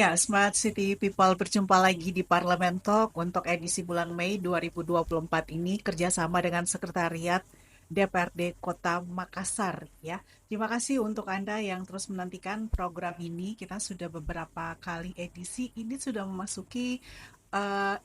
Ya, Smart City People berjumpa lagi di Parlemen Talk untuk edisi bulan Mei 2024 ini kerjasama dengan Sekretariat DPRD Kota Makassar ya. Terima kasih untuk Anda yang terus menantikan program ini. Kita sudah beberapa kali edisi, ini sudah memasuki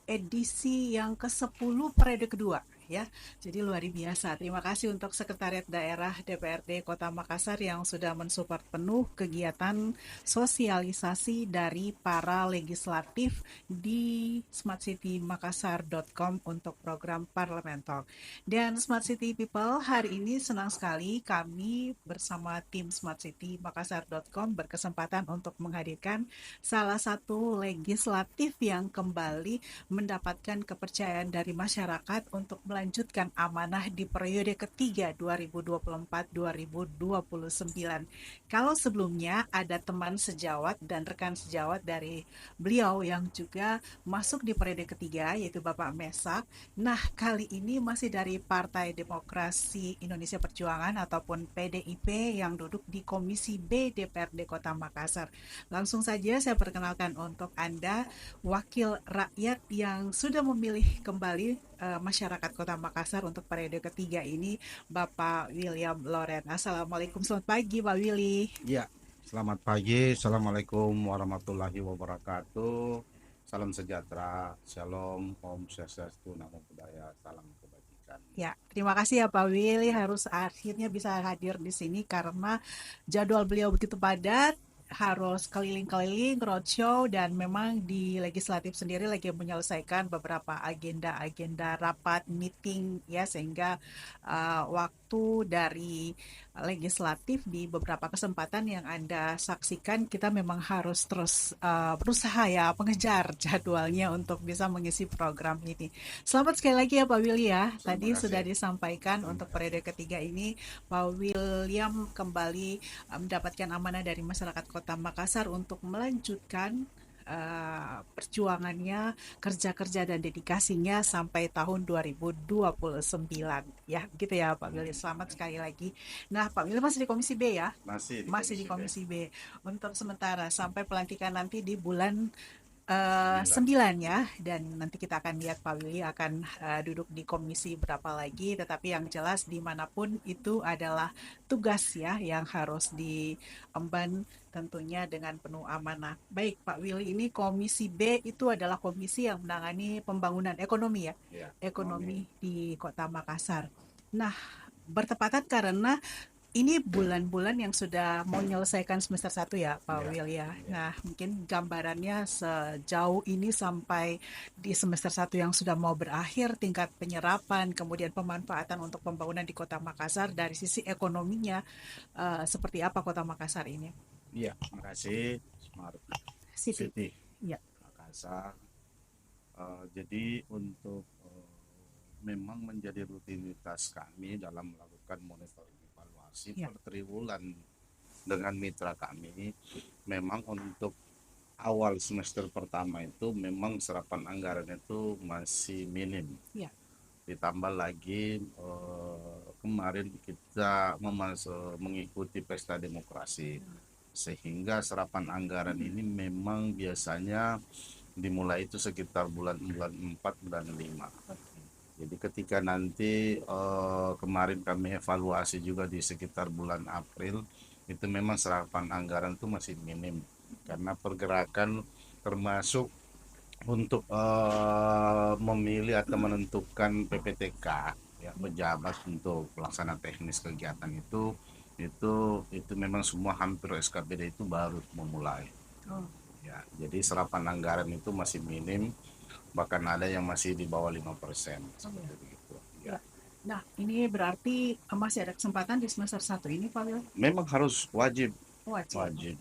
edisi yang ke-10 periode kedua ya. Jadi luar biasa. Terima kasih untuk Sekretariat Daerah DPRD Kota Makassar yang sudah mensupport penuh kegiatan sosialisasi dari para legislatif di smartcitymakassar.com untuk program Parlemen Talk. Dan Smart City People, hari ini senang sekali kami bersama tim smartcitymakassar.com berkesempatan untuk menghadirkan salah satu legislatif yang kembali mendapatkan kepercayaan dari masyarakat untuk melanjutkan amanah di periode ketiga 2024-2029. Kalau sebelumnya ada teman sejawat dan rekan sejawat dari beliau yang juga masuk di periode ketiga, yaitu Bapak Mesak. Nah, kali ini masih dari Partai Demokrasi Indonesia Perjuangan ataupun PDIP yang duduk di Komisi B DPRD Kota Makassar. Langsung saja saya perkenalkan untuk Anda, wakil rakyat yang sudah memilih kembali masyarakat Kota Makassar untuk periode ketiga ini, Bapak William Loren. Assalamualaikum, selamat pagi Pak Willy. Ya, selamat pagi. Assalamualaikum warahmatullahi wabarakatuh. Salam sejahtera, shalom, om swastiastu, namo buddhaya, salam kebajikan. Ya, terima kasih ya Pak Willy, harus akhirnya bisa hadir di sini karena jadwal beliau begitu padat, harus keliling-keliling roadshow, dan memang di legislatif sendiri lagi menyelesaikan beberapa agenda-agenda rapat meeting ya, sehingga waktu dari legislatif di beberapa kesempatan yang Anda saksikan, kita memang harus terus berusaha ya mengejar jadwalnya untuk bisa mengisi program ini. Selamat sekali lagi ya Pak Willy ya. Terima Tadi sudah kasih. disampaikan untuk periode ketiga ini Pak William kembali mendapatkan amanah dari masyarakat Kota Makassar untuk melanjutkan perjuangannya, kerja-kerja dan dedikasinya sampai tahun 2029 ya, gitu ya Pak Willy. Selamat sekali lagi. Nah, Pak Willy masih di Komisi B ya? Masih di Masih di Komisi B. Komisi B untuk sementara sampai pelantikan nanti di bulan 9. 9 ya, dan nanti kita akan lihat Pak Willy akan duduk di komisi berapa lagi, tetapi yang jelas dimanapun itu adalah tugas ya yang harus diemban tentunya dengan penuh amanah. Baik Pak Willy, ini Komisi B itu adalah komisi yang menangani pembangunan ekonomi ya, Ya, ekonomi. ekonomi di Kota Makassar. Nah, bertepatan karena ini bulan-bulan yang sudah mau menyelesaikan semester 1 ya Pak Ya, Will ya. ya. Nah, mungkin gambarannya sejauh ini sampai di semester 1 yang sudah mau berakhir, tingkat penyerapan, kemudian pemanfaatan untuk pembangunan di Kota Makassar dari sisi ekonominya, seperti apa Kota Makassar ini? Iya, makasih Smart Siti. City Ya, Makassar. Jadi untuk memang menjadi rutinitas kami dalam melakukan monitoring evaluasi ya. per triwulan dengan mitra kami. Memang untuk awal semester pertama itu memang serapan anggaran itu masih minim. Ya. Ditambah lagi kemarin kita mengikuti pesta demokrasi, sehingga serapan anggaran ini memang biasanya dimulai itu sekitar bulan 4, bulan 5. Jadi ketika nanti kemarin kami evaluasi juga di sekitar bulan April, itu memang serapan anggaran itu masih minim karena pergerakan termasuk untuk memilih atau menentukan PPTK ya, pejabat untuk pelaksana teknis kegiatan itu memang semua hampir SKPD itu baru memulai Oh. ya. Jadi serapan anggaran itu masih minim, bahkan ada yang masih di bawah 5% Oh ya. seperti itu ya. Ya. Nah, ini berarti masih ada kesempatan di semester 1 ini Pak Will? Memang harus wajib Wajib. wajib.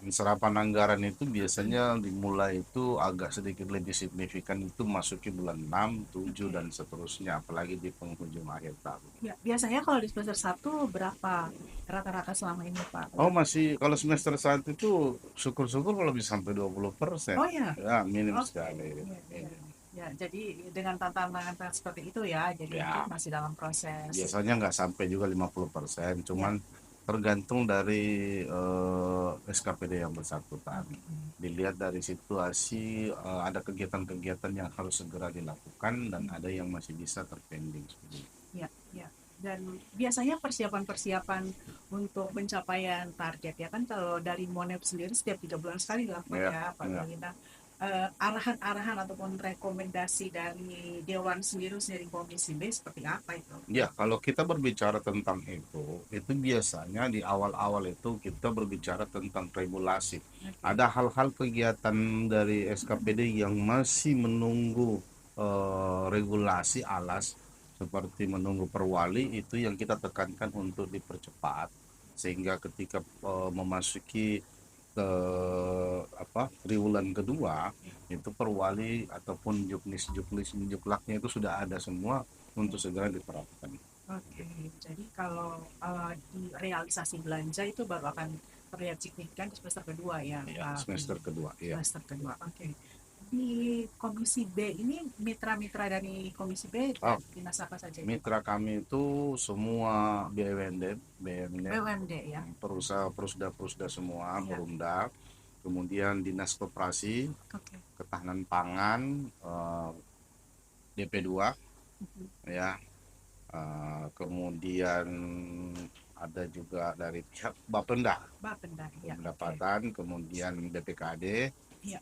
Serapan anggaran itu biasanya dimulai itu agak sedikit lebih signifikan itu masuki bulan 6, 7 dan seterusnya, apalagi di penghujung akhir tahun. Ya, biasanya kalau di semester 1 berapa rata-rata selama ini Pak? Oh, masih kalau semester 1 itu syukur-syukur kalau bisa sampai 20%. Oh ya, Ya, minim oke. sekali. Ya, ya. Ya, jadi dengan tantangan seperti itu ya, jadi mungkin Ya, masih dalam proses. biasanya nggak sampai juga 50%, Ya, cuman tergantung dari SKPD yang bersangkutan. Oke. Dilihat dari situasi, ada kegiatan-kegiatan yang harus segera dilakukan dan ada yang masih bisa terpending seperti itu. Ya, ya. Dan biasanya persiapan-persiapan untuk pencapaian target ya kan kalau dari Monep sendiri setiap 3 bulan sekali dilakukan Ya, ya Pak ya. Willy. Nah, arahan-arahan ataupun rekomendasi dari Dewan sendiri Komisi B seperti apa itu? Ya, kalau kita berbicara tentang itu biasanya di awal-awal itu kita berbicara tentang regulasi. Oke. Ada hal-hal kegiatan dari SKPD yang masih menunggu regulasi alas seperti menunggu perwali itu yang kita tekankan untuk dipercepat sehingga ketika memasuki ke triwulan kedua itu perwali ataupun juknis juklaknya itu sudah ada semua untuk segera diterapkan. Oke, jadi kalau di realisasi belanja itu baru akan terlihat signifikan di semester kedua ya, Ya, Pak semester Willy. kedua ya. Semester kedua, oke. Di Komisi B ini mitra-mitra dari Komisi B Oh, dinas apa saja itu, Pak? mitra kami itu semua BUMD, BUMD ya. perusahaan perusda semua, Iya, Perumda, kemudian Dinas Koperasi, oke. Ketahanan Pangan, DP2 Mhm. ya. Kemudian ada juga dari pihak Bapenda Bapenda ya, oke. pendapatan, kemudian BPKD Iya,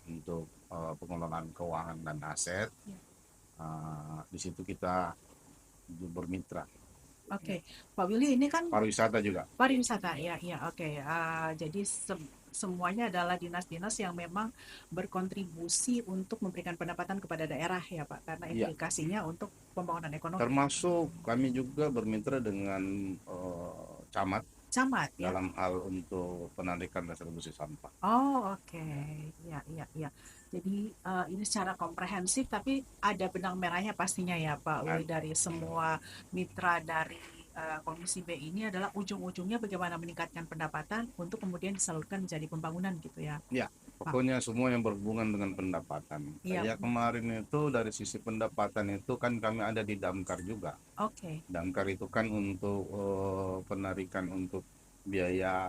untuk pengelolaan keuangan dan aset. iya. Di situ kita bermitra. Oke, Pak Willy ini kan Pariwisata juga. pariwisata ya, ya, oke. Jadi semuanya adalah dinas-dinas yang memang berkontribusi untuk memberikan pendapatan kepada daerah ya Pak, karena Iya, implikasinya untuk pembangunan ekonomi. termasuk kami juga bermitra dengan camat Camat ya. dalam hal untuk penarikan distribusi sampah. Oh, oke. Ya, ya, ya. Jadi ini secara komprehensif tapi ada benang merahnya pastinya ya Pak Willy, Kan? dari semua mitra dari Komisi B ini adalah ujung-ujungnya bagaimana meningkatkan pendapatan untuk kemudian disalurkan menjadi pembangunan gitu ya Ya, Pak. pokoknya semua yang berhubungan dengan pendapatan. Iya, Kayak kemarin itu dari sisi pendapatan itu kan kami ada di Damkar juga. oke. Damkar itu kan untuk penarikan untuk biaya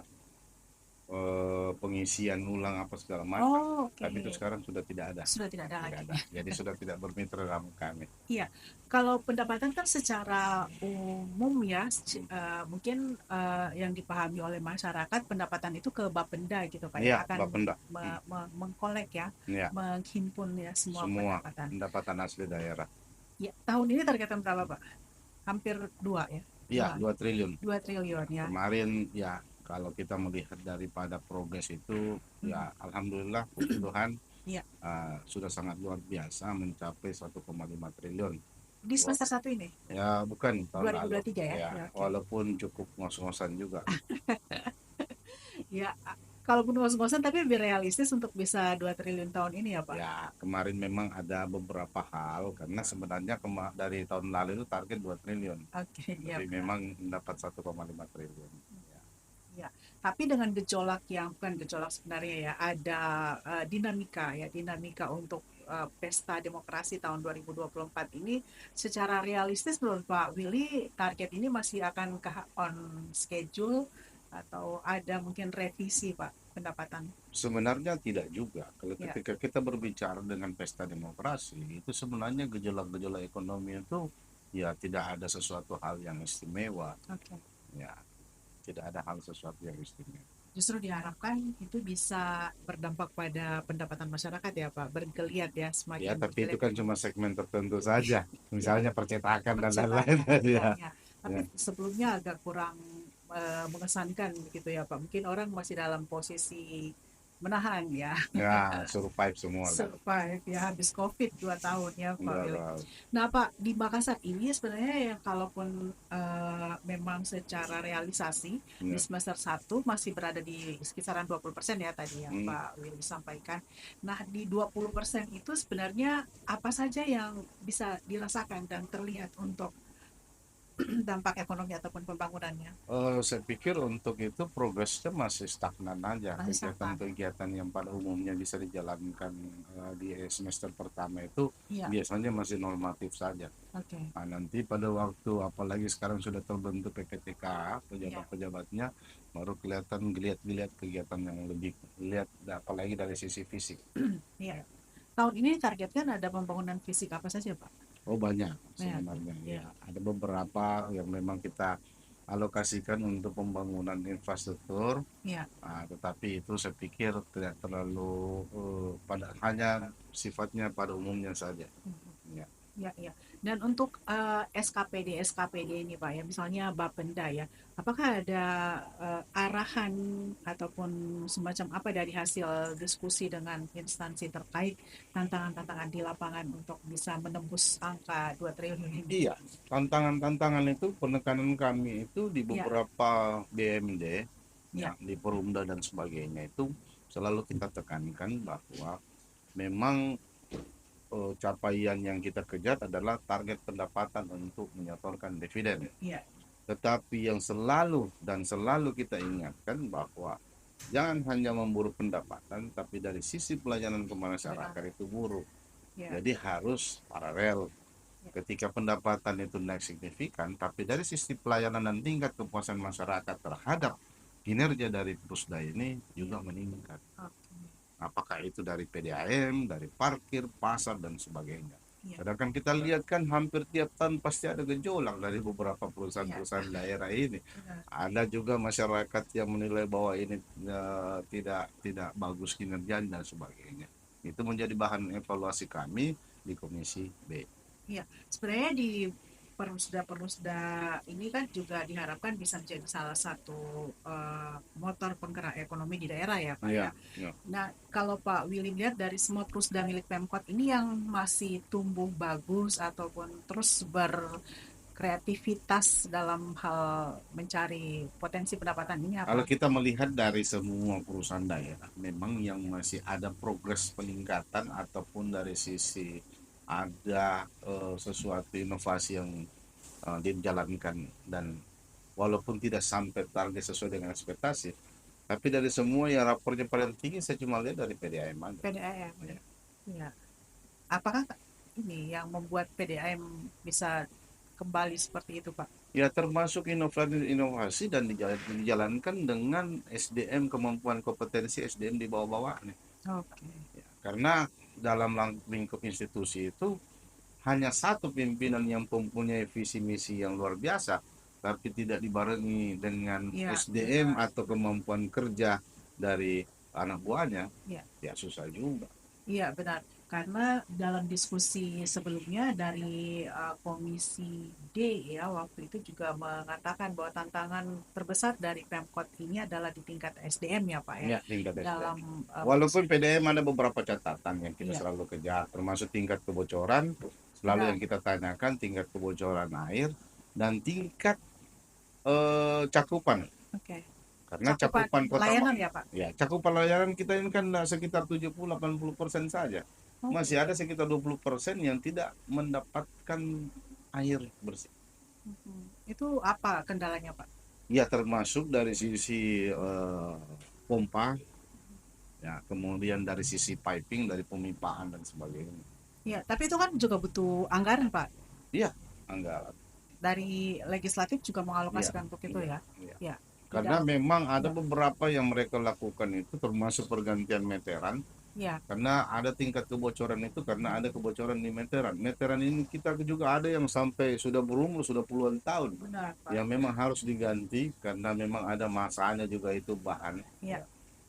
pengisian ulang apa segala macam. Oh, oke. Tapi itu sekarang sudah tidak ada. Sudah tidak ada Tidak lagi. ada. Jadi sudah tidak bermitra dalam kami. Iya, kalau pendapatan kan secara umum ya, mungkin yang dipahami oleh masyarakat pendapatan itu ke Bapenda gitu Pak Iya, ya, akan Bapenda. mengkolek ya, Ya, menghimpun ya semua semua pendapatan. pendapatan asli daerah. Ya, tahun ini targetnya berapa Pak? Hampir 2 ya, Iya, 2, 2 triliun. 2 triliun ya. Kemarin ya kalau kita melihat daripada progres itu Mhm. ya alhamdulillah puji Tuhan Iya, sudah sangat luar biasa mencapai 1,5 triliun. di semester satu ini, Ya bukan tahun lalu 2023 ya, ya ya oke. walaupun cukup ngos-ngosan juga. Ya, kalaupun ngos-ngosan tapi lebih realistis untuk bisa 2 triliun tahun ini ya Pak. Ya kemarin memang ada beberapa hal karena sebenarnya dari tahun lalu itu target 2 triliun. Oke, ya Tapi benar. memang mendapat 1,5 triliun. Ya. Ya, tapi dengan gejolak yang bukan gejolak sebenarnya ya, ada dinamika untuk pesta demokrasi tahun 2024 ini secara realistis menurut Pak Willy target ini masih akan on schedule atau ada mungkin revisi Pak pendapatan? Sebenarnya tidak juga. Kalau Ya, ketika kita berbicara dengan pesta demokrasi, itu sebenarnya gejolak-gejolak ekonomi itu ya tidak ada sesuatu hal yang istimewa. oke. Ya, tidak ada hal sesuatu yang istimewa. Justru diharapkan itu bisa berdampak pada pendapatan masyarakat ya Pak, bergeliat ya, Ya, semakin tapi itu bergeliat kan cuma ekonomi. segmen tertentu saja. Ya, Misalnya percetakan dan lain-lain. percetakan ya, Ya, ya. Tapi ya, sebelumnya agak kurang mengesankan begitu ya Pak. Mungkin orang masih dalam posisi menahan ya, ya, survive semua lah. survive ya habis COVID 2 tahun ya Pak Ya, Willy. lah. Nah Pak, di Makassar ini sebenarnya ya kalaupun memang secara realisasi di Ya. semester satu masih berada di sekitaran 20% ya tadi yang Hmm. Pak Willy sampaikan. Nah di 20% itu sebenarnya apa saja yang bisa dirasakan dan terlihat untuk dampak ekonomi ataupun pembangunannya? Saya pikir untuk itu progresnya masih stagnan aja. Masih stagnan. Kegiatan-kegiatan yang pada umumnya bisa dijalankan di semester pertama itu Iya, biasanya masih normatif saja. oke. Nah, nanti pada waktu apalagi sekarang sudah terbentuk PPTK, Iya, pejabat-pejabatnya baru kelihatan geliat-geliat kegiatan yang lebih lihat apalagi dari sisi fisik. iya. Tahun ini targetkan ada pembangunan fisik apa saja, Pak? Oh banyak Banyak, sebenarnya ya. ya. Ada beberapa yang memang kita alokasikan untuk pembangunan infrastruktur. Ya, Tetapi itu saya pikir tidak terlalu pada hanya sifatnya pada umumnya saja. Ya. ya, ya. Dan untuk SKPD ini Pak ya, misalnya Bapenda ya, apakah ada arahan ataupun semacam apa dari hasil diskusi dengan instansi terkait tantangan-tantangan di lapangan untuk bisa menembus angka 2 triliun ini? Iya, tantangan-tantangan itu penekanan kami itu di Ya, beberapa BMD, ya, ya, di Perumda dan sebagainya itu selalu kita tekankan bahwa memang capaian yang kita kejar adalah target pendapatan untuk menyetorkan dividen. ya, Tetapi yang selalu kita ingatkan bahwa jangan hanya memburu pendapatan, tapi dari sisi pelayanan ke benar. masyarakat itu buruk. Ya, Jadi harus paralel. ya, Ketika pendapatan itu naik signifikan, tapi dari sisi pelayanan dan tingkat kepuasan masyarakat terhadap kinerja dari Pusda ini juga ya. meningkat. Oke. Apakah itu dari PDAM, dari parkir, pasar, dan sebagainya. Ya, Sedangkan kita lihat kan hampir tiap tahun pasti ada gejolak dari beberapa ya, perusahaan-perusahaan daerah ini. benar. Ada juga masyarakat yang menilai bahwa ini tidak bagus kinerjanya dan sebagainya. Itu menjadi bahan evaluasi kami di Komisi B. Iya, sebenarnya di perusda-perusda ini kan juga diharapkan bisa menjadi salah satu motor penggerak ekonomi di daerah ya Pak ya. Iya, iya. Nah, kalau Pak Willy lihat dari semua perusda milik Pemkot ini yang masih tumbuh bagus ataupun terus berkreativitas dalam hal mencari potensi pendapatan ini Kalau apa? kita melihat dari semua perusahaan daerah, memang yang masih ada progres peningkatan ataupun dari sisi ada sesuatu inovasi yang dijalankan dan walaupun tidak sampai target sesuai dengan ekspektasi, tapi dari semua yang rapornya paling tinggi saya cuma lihat dari PDAM aja. PDAM Ya. ya. Ya. Apakah ini yang membuat PDAM bisa kembali seperti itu Pak? Ya termasuk inovasi dan dijalankan dengan SDM kemampuan kompetensi SDM di bawah-bawahnya. Oke. Ya, karena dalam lingkup institusi itu hanya satu pimpinan yang mempunyai visi misi yang luar biasa, tapi tidak dibarengi dengan Iya, SDM atau kemampuan kerja dari anak buahnya, iya, ya susah juga. iya benar. Karena dalam diskusi sebelumnya dari Komisi D ya waktu itu juga mengatakan bahwa tantangan terbesar dari Pemkot ini adalah di tingkat SDM ya Pak ya. Ya, tingkat SDM. Dalam Walaupun PDM ada beberapa catatan yang kita iya, selalu kejar, termasuk tingkat kebocoran, selalu benar. yang kita tanyakan tingkat kebocoran air dan tingkat cakupan. Oke. Karena Cakupan cakupan kota, layanan ya Pak. ya cakupan layanan kita ini kan sekitar 70-80% saja. Oke. Masih ada sekitar 20% yang tidak mendapatkan air bersih. Itu apa kendalanya Pak? Ya termasuk dari sisi pompa, ya kemudian dari sisi piping, dari pemipaan dan sebagainya. Iya, tapi itu kan juga butuh anggaran Pak. Iya, anggaran. Dari legislatif juga Iya, mengalokasikan untuk itu iya, ya. iya. Ya, Karena tidak. memang ada Ya, beberapa yang mereka lakukan itu termasuk pergantian meteran. ya, Karena ada tingkat kebocoran itu karena ada kebocoran di meteran. Meteran ini kita juga ada yang sampai sudah berumur sudah puluhan tahun benar Pak. yang memang harus diganti karena memang ada masanya juga itu bahan. Ya,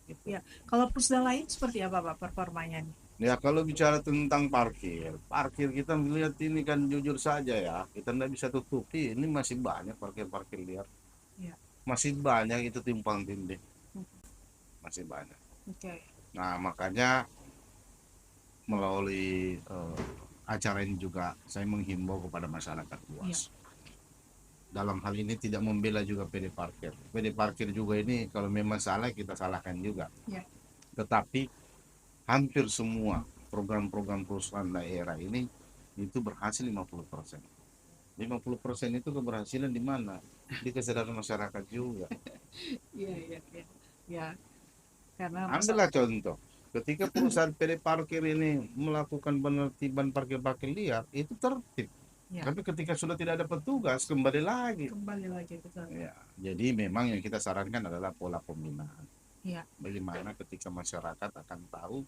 Ya, gitu. ya. Kalau pusda lain seperti apa Pak performanya nih? Ya kalau bicara tentang parkir, parkir kita melihat ini kan jujur saja ya, kita tidak bisa tutupi ini masih banyak parkir-parkir liar, Ya. masih banyak itu timpang tindih, masih banyak. Oke. Nah makanya melalui acara ini juga saya menghimbau kepada masyarakat Ya. luas. Dalam hal ini tidak membela juga PD Parkir. PD Parkir juga ini kalau memang salah kita salahkan juga. Ya. Tetapi hampir semua program-program perusahaan daerah ini itu berhasil 50%. 50% itu keberhasilan di mana? Di kesadaran masyarakat juga. Iya, iya, iya. Ya, karena Ambillah masyarakat. contoh, ketika perusahaan PD parkir ini melakukan penertiban parkir-parkir liar, itu tertib. Ya, Tapi ketika sudah tidak ada petugas, kembali lagi. kembali lagi ke sana. Ya, jadi memang yang kita sarankan adalah pola pembinaan. Ya, Bagaimana ketika masyarakat akan tahu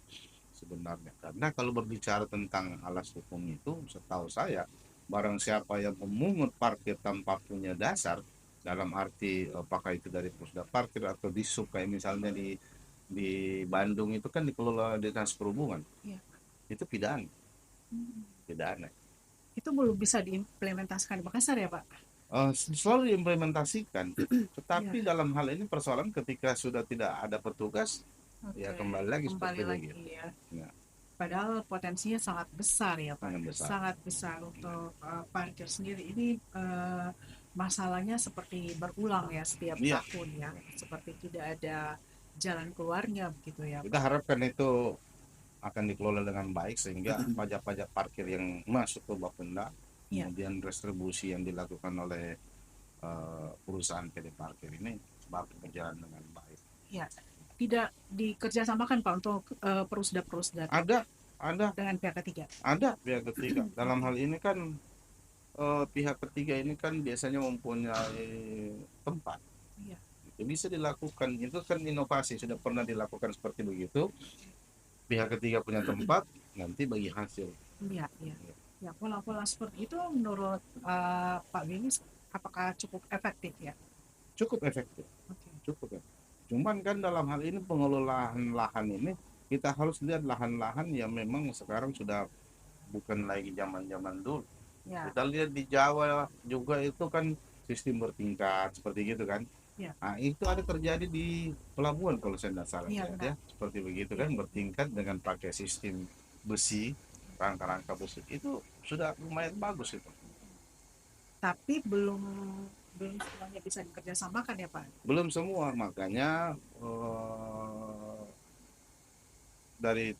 sebenarnya. Karena kalau berbicara tentang alas hukum itu, setahu saya, barang siapa yang memungut parkir tanpa punya dasar, dalam arti apakah itu dari pusda parkir atau di sub kayak misalnya di Bandung itu kan dikelola dinas perhubungan, ya. itu pidana, Hmm. pidana. Itu belum bisa diimplementasikan di Makassar ya, Pak? Selalu diimplementasikan, Ya, tetapi dalam hal ini persoalan ketika sudah tidak ada petugas, ya oke. kembali lagi Kembali seperti lagi begitu. ya. Ya, Padahal potensinya sangat besar ya, Pak. sangat besar. Sangat besar untuk parkir sendiri. Ini masalahnya seperti berulang ya setiap Iya, tahun ya. Seperti tidak ada jalan keluarnya begitu ya, kita Pak. harapkan itu akan dikelola dengan baik sehingga pajak-pajak parkir yang masuk ke Bapenda, Ya, kemudian distribusi yang dilakukan oleh perusahaan PD parkir ini berjalan dengan baik. ya. Tidak dikerjasamakan Pak untuk perusda-perusda Ada, ada, dengan pihak ketiga. ada pihak ketiga. Dalam Oke. hal ini kan pihak ketiga ini kan biasanya mempunyai tempat. Iya, Itu bisa dilakukan, itu kan inovasi, sudah pernah dilakukan seperti begitu. Pihak ketiga punya tempat, nanti bagi hasil. iya, iya. Ya, pola-pola seperti itu menurut Pak Beni apakah cukup efektif ya? Cukup efektif, Oke. cukup ya. Cuman kan dalam hal ini pengelolaan lahan ini kita harus lihat lahan-lahan yang memang sekarang sudah bukan lagi zaman-zaman dulu. Ya, Kita lihat di Jawa juga itu kan sistem bertingkat seperti gitu kan. ya, Nah, itu ada terjadi di pelabuhan kalau saya tidak salah iya lihat benar. ya, seperti begitu Ya. kan bertingkat dengan pakai sistem besi, rangka-rangka besi. Itu sudah lumayan bagus itu. Tapi belum belum semuanya bisa dikerjasamakan ya Pak. Belum semua, makanya dari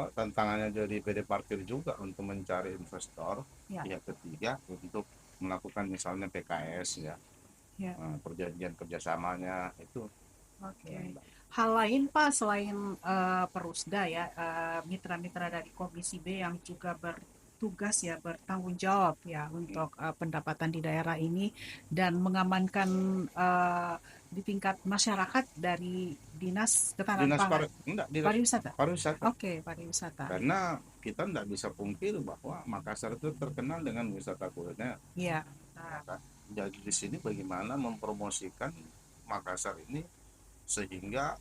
tantangannya jadi PD parkir juga untuk mencari investor Ya, pihak ketiga untuk melakukan misalnya PKS ya, ya. perjanjian kerjasamanya itu dengan Oke. baik. Hal lain Pak selain Perusda ya, mitra-mitra dari Komisi B yang juga bertugas ya bertanggung jawab ya untuk pendapatan di daerah ini dan mengamankan eh, di tingkat masyarakat dari Dinas Ketahanan Dinas Pangan, enggak dinas pariwisata. pariwisata, Oke, pariwisata. karena kita enggak bisa pungkir bahwa Makassar itu terkenal dengan wisata kuliner Iya. ya Nah, kan. Jadi di sini bagaimana mempromosikan Makassar ini sehingga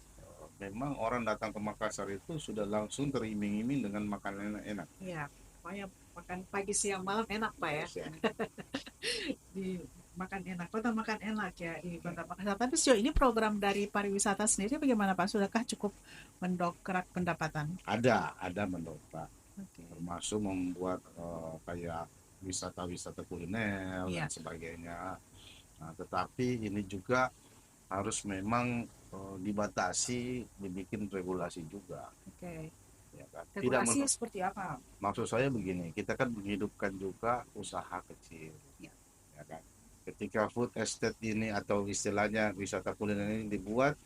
memang orang datang ke Makassar itu sudah langsung teriming-iming dengan makanan enak-enak. iya. Pokoknya makan pagi siang malam enak Pak ya. Yes, ya. Di makan enak, kota makan enak ya di Kota Makassar. Tapi sejauh ini program dari pariwisata sendiri bagaimana Pak? Sudahkah cukup mendongkrak pendapatan? Ada mendongkrak, Oke. termasuk membuat kayak wisata-wisata kuliner dan Iya, sebagainya. Nah, tetapi ini juga harus memang dibatasi, dibikin regulasi juga, oke. ya kan. Tidak Regulasi seperti apa? maksud saya begini, kita kan menghidupkan juga usaha kecil, Ya, ya kan. Ketika food estate ini atau istilahnya wisata kuliner ini dibuat,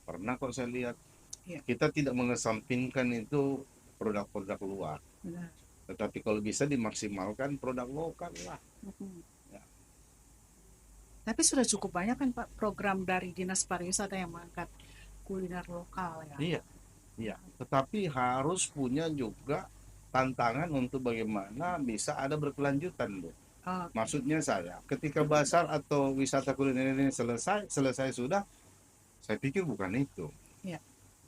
pernah kok saya lihat ya, kita tidak mengesampingkan itu produk-produk luar, benar. tetapi kalau bisa dimaksimalkan produk lokal lah. Mhm. Ya, Tapi sudah cukup banyak kan Pak program dari Dinas Pariwisata yang mengangkat kuliner lokal ya. iya, iya. Tetapi harus punya juga tantangan untuk bagaimana bisa ada berkelanjutan, Bu. Oke, Maksudnya saya, ketika pasar atau wisata kuliner ini selesai sudah, saya pikir bukan itu. ya,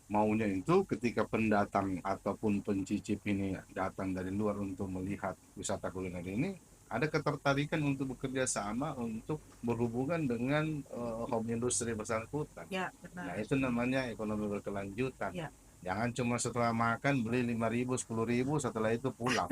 Maunya itu ketika pendatang ataupun pencicip ini datang dari luar untuk melihat wisata kuliner ini, ada ketertarikan untuk bekerja sama untuk berhubungan dengan home industri bersangkutan. ya Nah, benar. itu namanya ekonomi berkelanjutan. Ya, Jangan cuma setelah makan beli 5.000, 10.000 setelah itu pulang.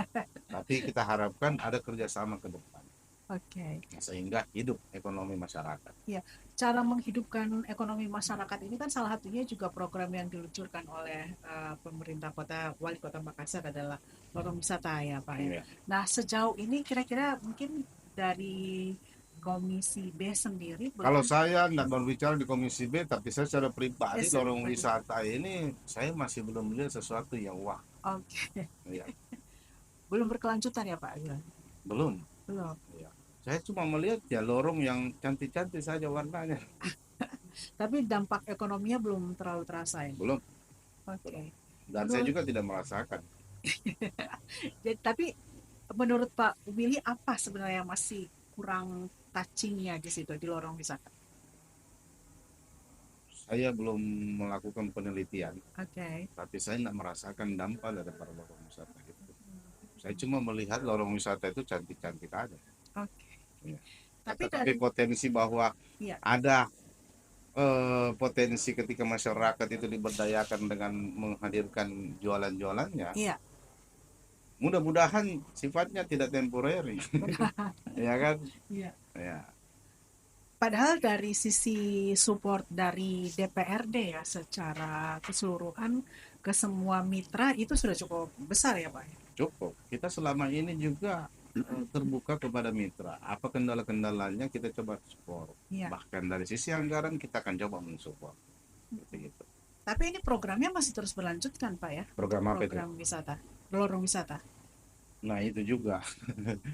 Tapi kita harapkan ada kerjasama ke depan. oke. Nah, sehingga hidup ekonomi masyarakat. Ya, cara menghidupkan ekonomi masyarakat ini kan salah satunya juga program yang diluncurkan oleh pemerintah kota, wali kota Makassar adalah lorong wisata ya Pak ya. Iya. Nah, sejauh ini kira-kira mungkin dari Komisi B sendiri Kalau belum? saya tidak berbicara di Komisi B, tapi saya secara pribadi lorong Pribadi. wisata ini saya masih belum melihat sesuatu yang wah. Oke. Ya, Belum berkelanjutan ya Pak? belum. Belum. Ya. Saya cuma melihat ya lorong yang cantik-cantik saja warnanya. Tapi dampak ekonominya belum terlalu terasa ya. Belum. Oke. Dan saya Menurut juga tidak merasakan. jadi, tapi menurut Pak Willy apa sebenarnya yang masih kurang touchingnya di situ di lorong wisata? Saya belum melakukan penelitian, Oke. tapi saya tidak merasakan dampak dari para lorong wisata itu. Saya cuma melihat lorong wisata itu cantik-cantik aja. Oke. Ya. Tapi Tetapi dari potensi bahwa ya, ada potensi ketika masyarakat itu diberdayakan dengan menghadirkan jualan-jualannya, iya, mudah-mudahan sifatnya tidak temporary. Ya kan? iya. Ya, Padahal dari sisi support dari DPRD ya secara keseluruhan ke semua mitra itu sudah cukup besar ya Pak. cukup. Kita selama ini juga terbuka kepada mitra. Apa kendala-kendalanya kita coba support. Iya. Bahkan dari sisi anggaran kita akan coba mensupport. Seperti itu. Tapi ini programnya masih terus berlanjut kan Pak ya untuk Program apa itu? program wisata, lorong wisata. Nah itu juga.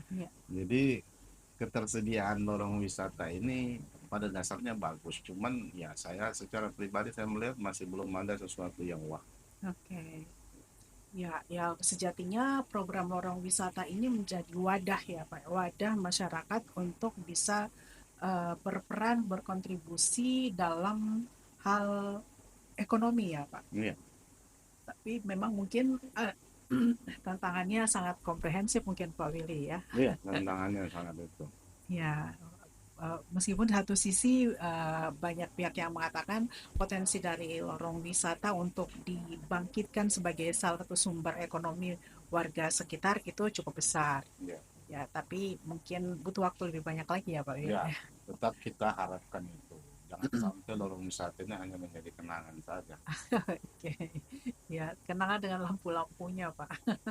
Iya. Jadi ketersediaan lorong wisata ini pada dasarnya bagus. Cuman ya saya secara pribadi saya melihat masih belum ada sesuatu yang wah. Oke. Ya, ya sejatinya program lorong wisata ini menjadi wadah ya Pak, wadah masyarakat untuk bisa berperan berkontribusi dalam hal ekonomi ya Pak. Iya, Tapi memang mungkin tantangannya sangat komprehensif mungkin Pak Willy ya. iya, tantangannya sangat itu. Ya, meskipun di satu sisi banyak pihak yang mengatakan potensi dari lorong wisata untuk dibangkitkan sebagai salah satu sumber ekonomi warga sekitar itu cukup besar. Iya. Ya, tapi mungkin butuh waktu lebih banyak lagi ya Pak Willy. Ya, tetap kita harapkan itu. Jangan sampai lorong wisata ini hanya menjadi kenangan saja. Oke, ya kenangan dengan lampu-lampunya Pak.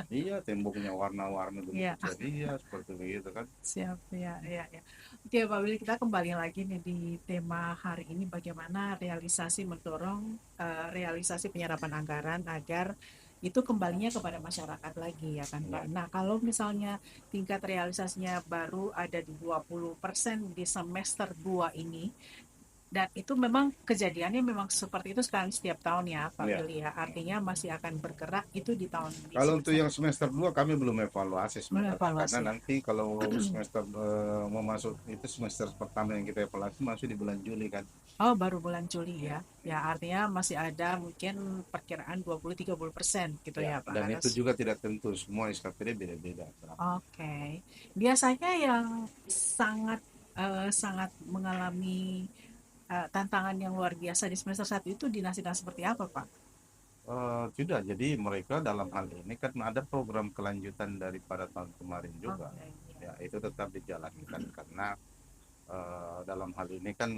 Iya, temboknya warna-warni begitu Ya. ceria seperti begitu kan. Siap, ya, ya, ya. Oke, Pak Willy, kita kembali lagi nih di tema hari ini bagaimana realisasi mendorong realisasi penyerapan anggaran agar itu kembalinya kepada masyarakat lagi ya kan Pak. Ya. Nah, kalau misalnya tingkat realisasinya baru ada di 20% di semester 2 ini, dan itu memang kejadiannya memang seperti itu sekarang setiap tahun ya Pak Ya. Willy ya. Artinya masih akan bergerak itu di Kalau untuk semester yang semester 2 kami belum evaluasi sebenarnya karena mengevaluasi ya. nanti kalau semester mau masuk itu semester pertama yang kita evaluasi masih di bulan Juli kan. Oh, baru bulan Juli Ya. ya. Ya, artinya masih ada mungkin perkiraan 20-30% gitu Ya, ya, Pak. dan Karena itu juga tidak tentu semua SKPD beda-beda. oke. Biasanya yang sangat sangat mengalami tantangan yang luar biasa di semester 1 itu dinas-dinas seperti apa, Pak? Tidak, jadi mereka dalam hal ini kan ada program kelanjutan daripada tahun kemarin juga. Oke, Ya, ya. itu tetap dijalankan karena dalam hal ini kan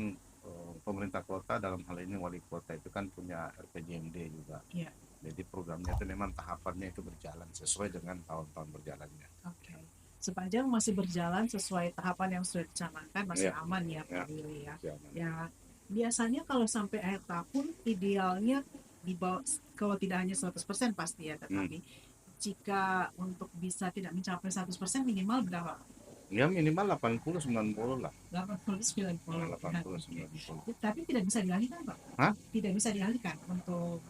pemerintah kota dalam hal ini wali kota itu kan punya RPJMD juga. Ya, Jadi programnya itu memang tahapannya itu berjalan sesuai dengan tahun-tahun berjalannya. oke. Sepanjang masih berjalan sesuai tahapan yang sudah dicanangkan masih Ya, aman ya, ya, Pak Willy ya. siap. Ya, biasanya kalau sampai akhir tahun idealnya di bawah, kalau tidak hanya 100% pasti ya, Hmm. tetapi jika untuk bisa tidak mencapai 100% minimal berapa? Ya minimal 80-90 lah. 80-90. 80-90. Tapi tidak bisa dialihkan Pak? Hah? Tidak bisa dialihkan untuk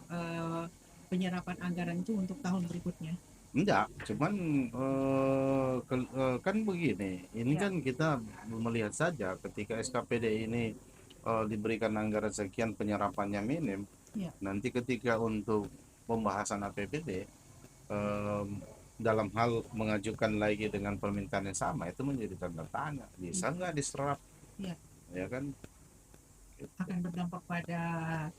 penyerapan anggaran itu untuk tahun berikutnya? Enggak, cuman kan begini, ini Ya, kan kita melihat saja ketika SKPD ini diberikan anggaran sekian penyerapannya minim, ya. nanti ketika untuk pembahasan APBD dalam hal mengajukan lagi dengan permintaan yang sama itu menjadi tanda tanya, bisa nggak diserap, Ya, ya kan? akan berdampak pada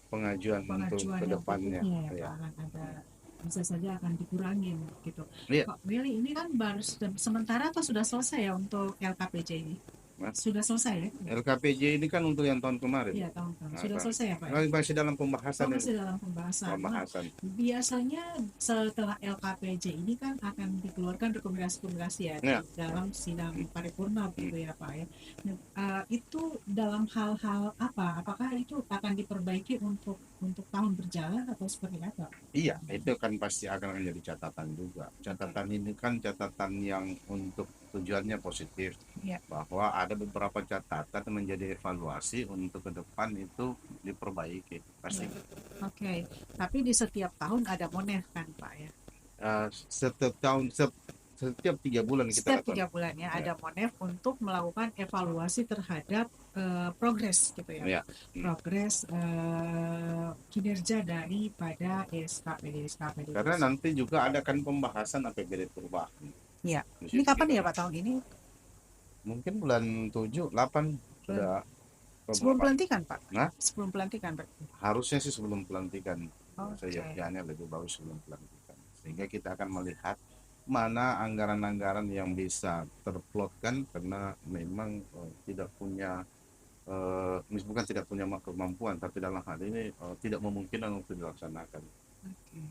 Pengajuan untuk pengajuan yang kedepannya, berikutnya ya ya. Pak, akan ada bisa saja akan dikurangin gitu. Iya, Pak Willy, ini kan baru sementara atau sudah selesai ya untuk LKPJ ini? Nah, Sudah selesai ya? LKPJ ini kan untuk yang tahun kemarin. Iya, tahun-tahun. Nah, Sudah kan. selesai ya, Pak ya? Masih dalam Oh, pembahasan ini. masih dalam pembahasan. Nah, Pembahasan. biasanya setelah LKPJ ini kan akan dikeluarkan rekomendasi-rekomendasi ya di Ya. dalam sidang paripurna Hmm. begitu ya, Pak ya. Nah, itu dalam hal-hal apa? Apakah itu akan diperbaiki untuk tahun berjalan atau seperti apa? Iya, itu kan pasti akan menjadi catatan juga. Catatan ini kan catatan yang untuk tujuannya positif, Ya, bahwa ada beberapa catatan yang menjadi evaluasi untuk ke depan itu diperbaiki. Pasti. ya. Oke. Tapi di setiap tahun ada monef kan, Pak ya? Setiap tahun, setiap 3 bulan kita Setiap lakukan. 3 bulan ya Ya, ada monef untuk melakukan evaluasi terhadap progres gitu ya, ya. Pak. Progres kinerja daripada SKPD Karena tersebut. nanti juga ada kan pembahasan APBD perubahan. Ya. Di Ini situ kapan kita ya Pak tahun ini? mungkin bulan 7, 8 Bulan- sudah Sebelum beberapa. pelantikan Pak? Nah, Sebelum pelantikan berarti. harusnya sih sebelum pelantikan. Oke. Seyogyanya lebih bagus sebelum pelantikan. Sehingga kita akan melihat mana anggaran-anggaran yang bisa terplotkan, karena memang tidak punya bukan tidak punya kemampuan, tapi dalam hal ini tidak memungkinkan untuk dilaksanakan. Oke.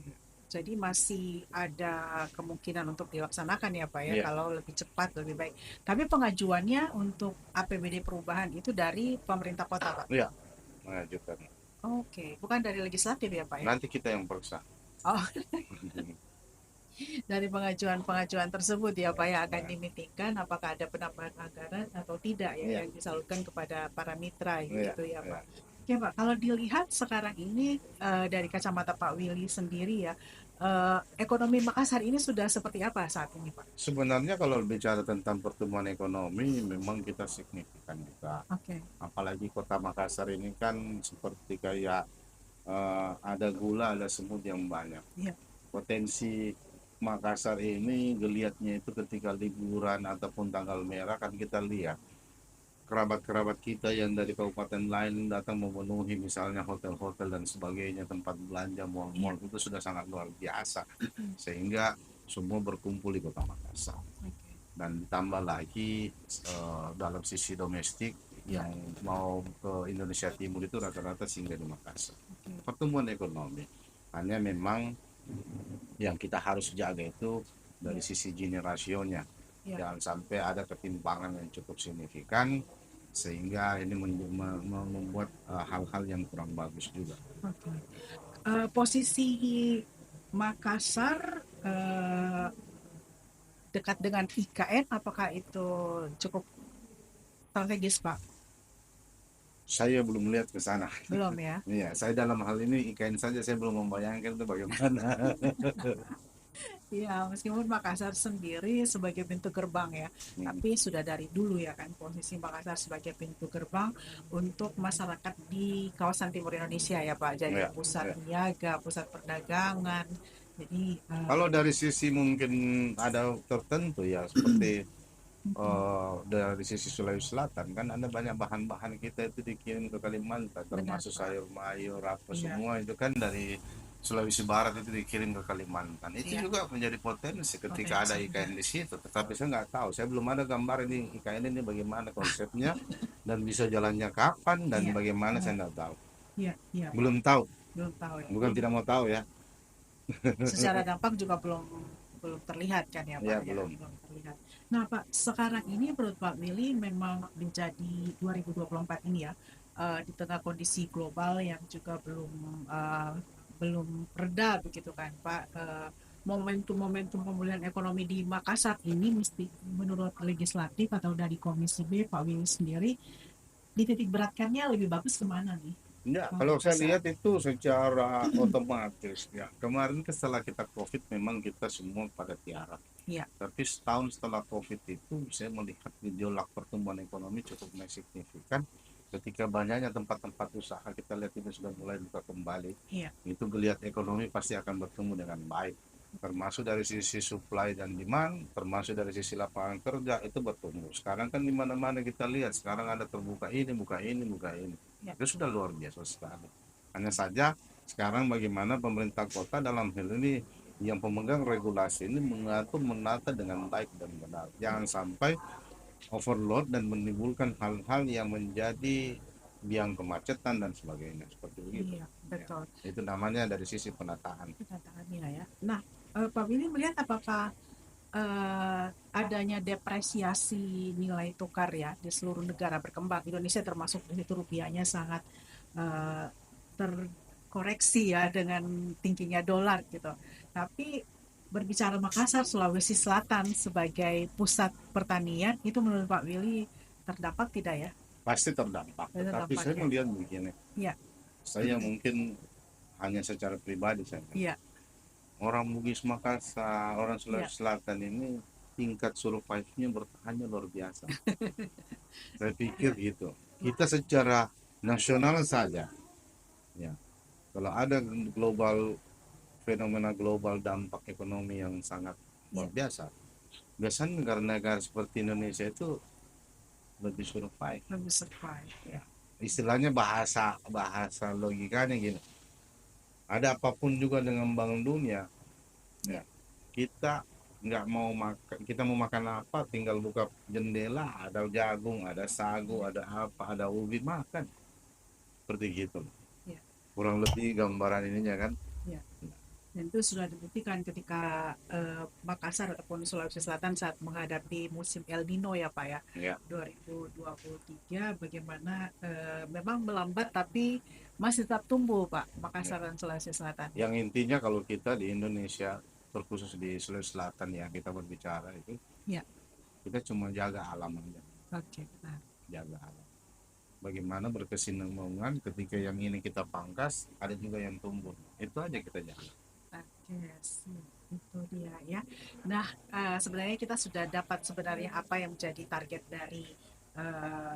Jadi masih ada kemungkinan untuk dilaksanakan ya Pak ya, Iya, kalau lebih cepat lebih baik. Tapi pengajuannya untuk APBD perubahan itu dari pemerintah kota Pak? iya, mengajukan. Oke, bukan dari legislatif ya Pak ya? Nanti kita yang periksa. Oh, dari pengajuan-pengajuan tersebut ya Pak ya akan Nah, dimitingkan apakah ada penambahan anggaran atau tidak ya iya, yang disalurkan kepada para mitra iya, gitu ya iya. Pak. Oke Pak, kalau dilihat sekarang ini dari kacamata Pak Willy sendiri ya, ekonomi Makassar ini sudah seperti apa saat ini Pak? Sebenarnya kalau bicara tentang pertumbuhan ekonomi, memang kita signifikan juga. Oke, Apalagi kota Makassar ini kan seperti kayak ada gula, ada semut yang banyak. iya, Potensi Makassar ini geliatnya itu ketika liburan ataupun tanggal merah kan kita lihat kerabat-kerabat kita yang dari kabupaten lain datang memenuhi misalnya hotel-hotel dan sebagainya, tempat belanja, iya, mal-mal itu sudah sangat luar biasa, sehingga semua berkumpul di kota Makassar. oke, Dan ditambah lagi dalam sisi domestik iya, yang mau ke Indonesia Timur itu rata-rata singgah di Makassar. oke, Pertumbuhan ekonomi hanya memang yang kita harus jaga itu dari iya, sisi generasionya, iya, jangan sampai ada ketimpangan yang cukup signifikan sehingga ini membuat hal-hal yang kurang bagus juga. oke. Posisi Makassar dekat dengan IKN, apakah itu cukup strategis Pak? Saya belum melihat ke sana. Belum ya? Iya, saya dalam hal ini IKN saja saya belum membayangkan itu bagaimana. Iya, meskipun Makassar sendiri sebagai pintu gerbang ya, Hmm, tapi sudah dari dulu ya kan posisi Makassar sebagai pintu gerbang untuk masyarakat di kawasan timur Indonesia ya Pak. Jadi ya, pusat ya. niaga, pusat perdagangan. Jadi Kalau dari sisi mungkin ada tertentu ya seperti mm, dari sisi Sulawesi Selatan kan ada banyak bahan-bahan kita itu dikirim ke Kalimantan, benar termasuk Pak. sayur mayur apa Iya, semua itu kan dari Sulawesi Barat itu dikirim ke Kalimantan. Itu iya, juga menjadi potensi ketika ada potensi benar. IKN di situ. Tetapi saya nggak tahu, saya belum ada gambar ini IKN ini bagaimana konsepnya dan bisa jalannya kapan dan Iya, bagaimana saya nggak tahu. iya, iya Pak. Belum tahu, Belum tahu ya. bukan tidak mau tahu ya. Secara dampak juga belum belum terlihat kan ya Pak Ya ya, belum. belum terlihat. Nah Pak, sekarang ini menurut Pak Willy memang menjadi 2024 ini ya, di tengah kondisi global yang juga belum reda begitu kan Pak, momentum-momentum pemulihan ekonomi di Makassar ini mesti menurut legislatif atau dari Komisi B Pak Willy sendiri dititik beratkannya lebih bagus kemana nih? Ya, Kalau kalau saya Makassar. lihat itu secara otomatis ya. Kemarin kan setelah kita COVID memang kita semua pada tiarap. Iya, Tapi setahun setelah COVID itu saya melihat gejolak pertumbuhan ekonomi cukup signifikan ketika banyaknya tempat-tempat usaha kita lihat ini sudah mulai buka kembali. iya, Itu geliat ekonomi pasti akan bertumbuh dengan baik. Termasuk dari sisi supply dan demand, termasuk dari sisi lapangan kerja itu bertumbuh. Sekarang kan di mana-mana kita lihat sekarang ada terbuka ini, buka ini, buka ini. iya, Itu sudah luar biasa sekali. Hanya saja sekarang bagaimana pemerintah kota dalam hal ini yang pemegang regulasi ini mengatur menata dengan baik dan benar. Jangan sampai overload dan menimbulkan hal-hal yang menjadi biang kemacetan dan sebagainya seperti begitu. Iya, Ya, betul. itu namanya dari sisi penataan. Pernyataannya ya. Nah, Pak Willy melihat apakah adanya depresiasi nilai tukar ya di seluruh negara berkembang, Indonesia termasuk di situ rupiahnya sangat eh, terkoreksi ya dengan tingginya dolar gitu. Tapi berbicara Makassar, Sulawesi Selatan sebagai pusat pertanian itu menurut Pak Willy terdampak tidak ya? Pasti terdampak, tetapi Terdampak saya ya. melihat begini, Iya, saya mungkin hanya secara pribadi saya, iya, orang Bugis Makassar, orang iya, Sulawesi Selatan ini tingkat survive-nya bertahannya luar biasa. Saya pikir iya, gitu. Kita secara nasional saja, ya, kalau ada global fenomena global dampak ekonomi yang sangat luar iya, biasa, biasanya negara-negara seperti Indonesia itu lebih survive. lebih survive ya. Ya, istilahnya bahasa bahasa logikanya gini. Ada apapun juga dengan Bank Dunia, Iya, ya, kita nggak mau makan, kita mau makan apa tinggal buka jendela, ada jagung, ada sagu, iya, ada apa, ada ubi, makan seperti gitu, iya, kurang lebih gambaran ininya kan. iya. Dan itu sudah dibuktikan ketika Makassar ataupun Sulawesi Selatan saat menghadapi musim El Nino ya Pak ya, Ya, 2023, bagaimana memang melambat tapi masih tetap tumbuh Pak ya. Makassar dan Sulawesi Selatan. Yang intinya kalau kita di Indonesia, terkhusus di Sulawesi Selatan yang kita berbicara itu, Ya, kita cuma jaga alam aja, oke. Nah, jaga alam. Bagaimana berkesinambungan ketika yang ini kita pangkas, ada juga yang tumbuh. Itu aja kita jaga. oke, sip. Itu dia ya. Nah, sebenarnya kita sudah dapat sebenarnya apa yang menjadi target dari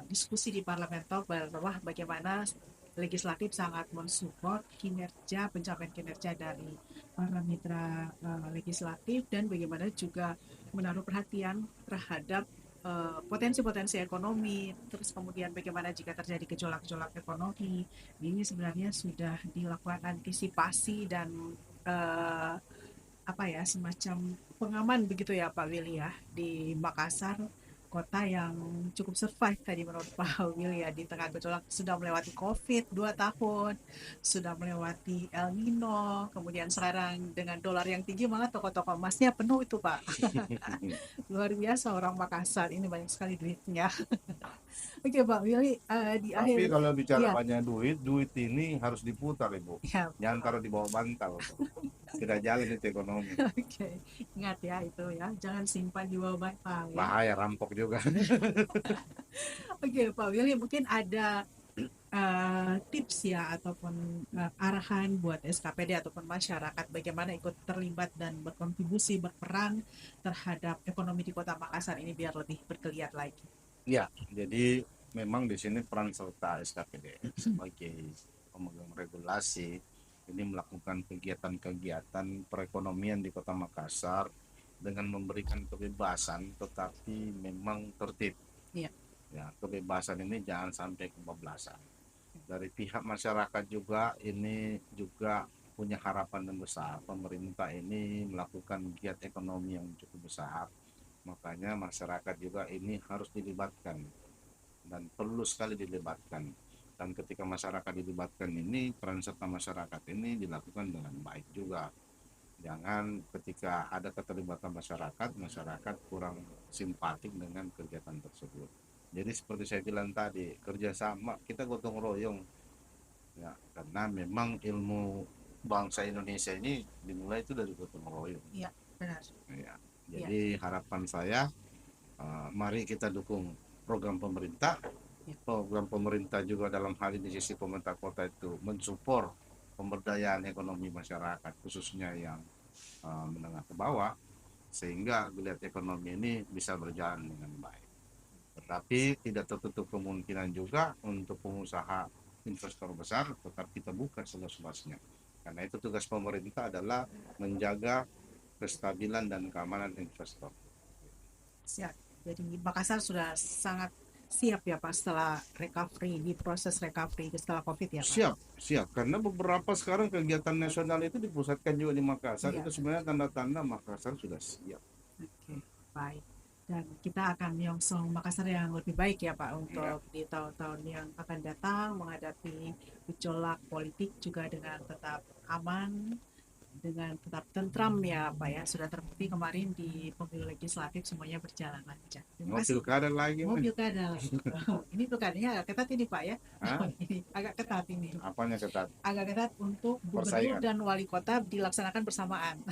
diskusi di Parlemen Talk bahwa bagaimana legislatif sangat mensupport kinerja pencapaian kinerja dari para mitra legislatif dan bagaimana juga menaruh perhatian terhadap potensi-potensi ekonomi, terus kemudian bagaimana jika terjadi gejolak-gejolak ekonomi, ini sebenarnya sudah dilakukan antisipasi dan eh, apa ya, semacam pengaman begitu ya Pak Willy ya di Makassar, kota yang cukup survive tadi menurut Pak Willy ya di tengah gejolak, sudah melewati COVID 2 tahun, sudah melewati El Nino, kemudian sekarang dengan dolar yang tinggi malah toko-toko emasnya penuh itu Pak. Luar biasa orang Makassar ini banyak sekali duitnya. Oke Pak Willy, di Tapi akhir kalau bicara ya, banyak duit, duit ini harus diputar, Ibu. ya Jangan taruh di bawah bantal. Tidak jalan itu ekonomi. oke, ingat ya itu ya, jangan simpan di bawah bantal ya. Bahaya, rampok juga. Oke, Pak Willy, mungkin ada tips ya ataupun arahan buat SKPD ataupun masyarakat bagaimana ikut terlibat dan berkontribusi berperan terhadap ekonomi di Kota Makassar ini biar lebih bergeliat lagi. Ya, jadi memang di sini peran serta SKPD sebagai pemegang regulasi ini melakukan kegiatan-kegiatan perekonomian di Kota Makassar dengan memberikan kebebasan, tetapi memang tertib. Iya, Ya, kebebasan ini jangan sampai kebablasan. Dari pihak masyarakat juga ini juga punya harapan yang besar. Pemerintah ini melakukan giat ekonomi yang cukup besar, makanya masyarakat juga ini harus dilibatkan dan perlu sekali dilibatkan. Dan ketika masyarakat dilibatkan ini, peran serta masyarakat ini dilakukan dengan baik juga. Jangan ketika ada keterlibatan masyarakat, masyarakat kurang simpatik dengan kegiatan tersebut. Jadi seperti saya bilang tadi, kerjasama, kita gotong royong, ya, karena memang ilmu bangsa Indonesia ini dimulai itu dari gotong royong. iya, benar. Ya. Iya, Jadi harapan saya, mari kita dukung program pemerintah. iya, Program pemerintah juga dalam hal ini sisi pemerintah kota itu mensupport pemberdayaan ekonomi masyarakat, khususnya yang menengah ke bawah, sehingga geliat ekonomi ini bisa berjalan dengan baik. Tetapi tidak tertutup kemungkinan juga untuk pengusaha investor besar tetap kita buka seluas-luasnya. Karena itu tugas pemerintah adalah menjaga kestabilan dan keamanan investor. siap. Jadi Makassar sudah sangat siap ya Pak setelah recovery, di proses recovery setelah COVID ya Pak. Siap, siap. Karena beberapa sekarang kegiatan nasional itu dipusatkan juga di Makassar. Iya, Itu sebenarnya tanda-tanda Makassar sudah siap. oke, baik. Dan kita akan nyongsong Makassar yang lebih baik ya Pak Ya, untuk di tahun-tahun yang akan datang menghadapi gejolak politik juga dengan tetap aman, dengan tetap tentram ya Pak ya. Sudah terbukti kemarin di pemilu legislatif semuanya berjalan lancar. Terima mau kasih. pilkada lagi Mau nih. pilkada lagi. Ini pilkadanya agak ketat ini Pak ya. Hah? Ini agak ketat ini. Apanya ketat? Agak ketat untuk gubernur Persaingan. dan wali kota dilaksanakan bersamaan.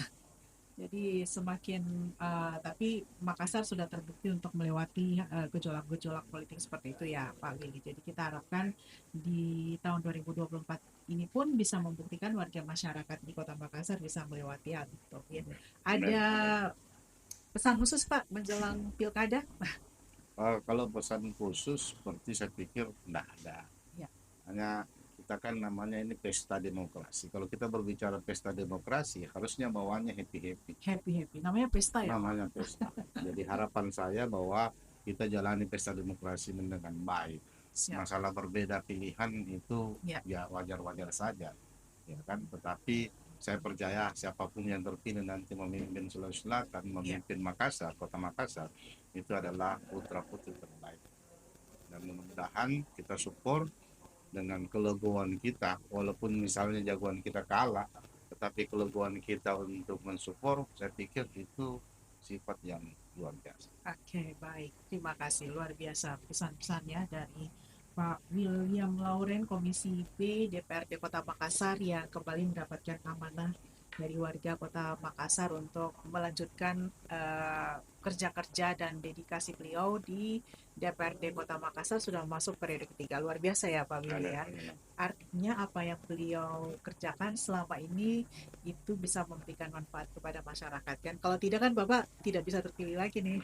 Jadi semakin tapi Makassar sudah terbukti untuk melewati gejolak-gejolak politik seperti itu ya Pak Willy. Jadi kita harapkan di tahun 2024 ini pun bisa membuktikan warga masyarakat di Kota Makassar bisa melewati hal itu. Ya. Ada Amin, amin. pesan khusus Pak menjelang pilkada? Kalau pesan khusus seperti saya pikir enggak ada. Ya, Hanya kita kan namanya ini pesta demokrasi. Kalau kita berbicara pesta demokrasi, harusnya bawaannya happy-happy. happy happy. Namanya pesta ya Pak. Namanya pesta. Jadi harapan saya bahwa kita jalani pesta demokrasi dengan baik. Siap. Masalah berbeda pilihan itu Ya, ya wajar-wajar saja, ya kan. Tetapi saya percaya siapapun yang terpilih nanti memimpin Sulawesi Selatan, ya. memimpin Makassar, Kota Makassar, itu adalah putra-putri terbaik. Dan mudah-mudahan kita support dengan kelegoan kita, walaupun misalnya jagoan kita kalah, tetapi kelegoan kita untuk mensupport, saya pikir itu sifat yang luar biasa. Oke, baik. Terima kasih. Luar biasa pesan-pesannya dari Pak William Lauren, Komisi B DPRD Kota Makassar yang kembali mendapatkan amanah dari warga Kota Makassar untuk melanjutkan kerja-kerja dan dedikasi beliau di DPRD Kota Makassar sudah masuk periode ketiga. Luar biasa ya Pak Willy ya. Artinya apa yang beliau kerjakan selama ini itu bisa memberikan manfaat kepada masyarakat kan. Kalau tidak kan Bapak tidak bisa terpilih lagi nih.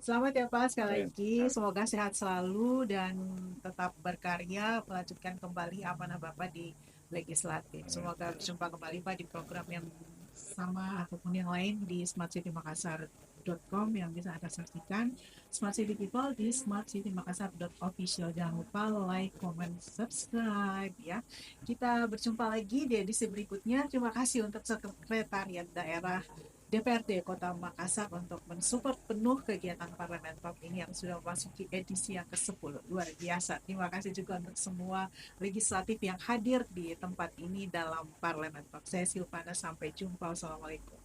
Selamat ya Pak sekali lagi. Semoga sehat selalu dan tetap berkarya melanjutkan kembali amanah Bapak di legislatif. Semoga berjumpa kembali Pak di program yang sama ataupun yang lain di smartcitymakassar.com yang bisa Anda saksikan. Smart City People di smartcitymakassar.official. Jangan lupa like, comment, subscribe ya. Kita berjumpa lagi di edisi berikutnya. Terima kasih untuk Sekretariat Daerah DPRD Kota Makassar untuk mensupport penuh kegiatan Parlemen Talk ini yang sudah memasuki edisi yang ke-10. Luar biasa. Terima kasih juga untuk semua legislatif yang hadir di tempat ini dalam Parlemen Talk. Saya Silvana, sampai jumpa. Wassalamualaikum.